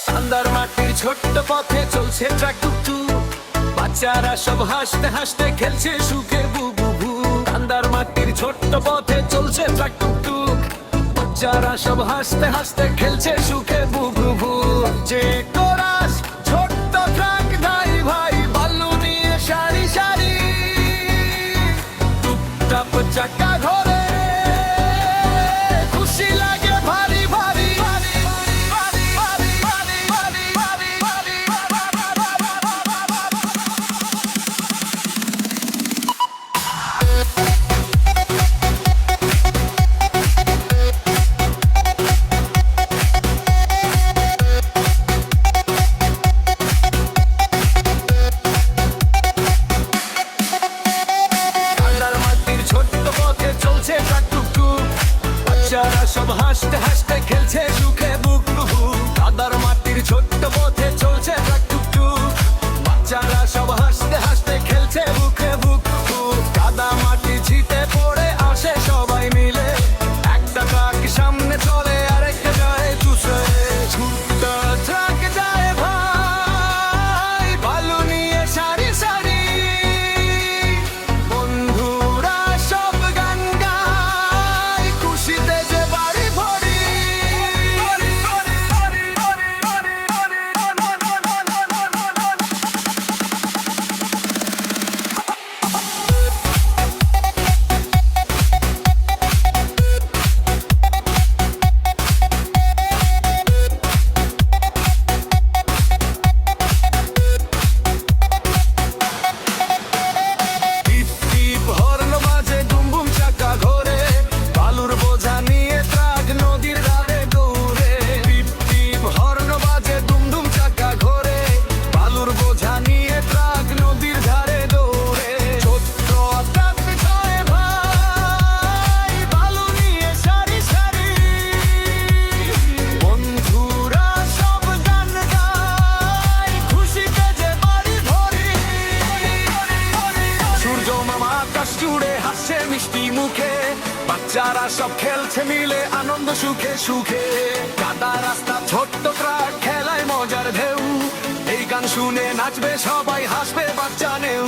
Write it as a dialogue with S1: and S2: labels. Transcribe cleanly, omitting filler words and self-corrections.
S1: কান্দার মাটির ছোট্ট পথে চলছে ট্রাক টুকটুক, বাচ্চারা সব হাসতে হাসতে খেলছে সুখে বুবু ভু। কান্দার মাটির ছোট্ট পথে চলছে ট্রাক টুকটুক, বাচ্চারা সব হাসতে হাসতে খেলছে সুখে বুবু ভু। যে কোরাস ছোট্ট ট্রাক ধাই ভাই বালু নিয়ে সারি সারি, টুপটাপ চাকা ঘরে খুশি লাগে ভারী ভারী। বাচ্চারা সব হাসতে হাসতে খেলছে সুখে বুক বুকু। কাদার মাটির ছোট্ট পথে চলছে ট্রাক টুকটুক, বাচ্চারা সব হাসতে হাসতে খেলছে বুকে বুক বুকু। কাদা মাটি ছিটে পড়ে আসে সবাই মিলে, একটা ট্রাক সামনে চলে আরেকটা যায় চুষে। ছোট্ট ট্রাক যায় ভাই বালু নিয়ে সারি সারি, বন্ধুরা সব গান গায় খুশিতে যে বাড়ি ভরি। টিপ টিপ হর্ন বাজে বুম বুম চাকা ঘোরে, বালুর বোঝা নিয়ে ট্রাক নদীর ধারে দৌড়ে। টিপ টিপ হর্ন বাজে দুম দুম চাকা ঘোরে, বালুর বোঝা নিয়ে ট্রাক নদীর ধারে দৌড়ে। ছোট্ট ট্রাক যায় ভাই বালু নিয়ে সারি সারি, বন্ধুরা সব গান গায় খুশিতে যে বাড়ি ভরি। সূর্য মামা আকাশ জুড়ে হাসছে মিষ্টি মুখে, বাচ্চারা সব খেলছে মিলে আনন্দ সুখে সুখে। কাদা রাস্তা ছোট্ট ট্রাক খেলায় মজার ঢেউ, এই গান শুনে নাচবে সবাই হাসবে বাচ্চা নেউ।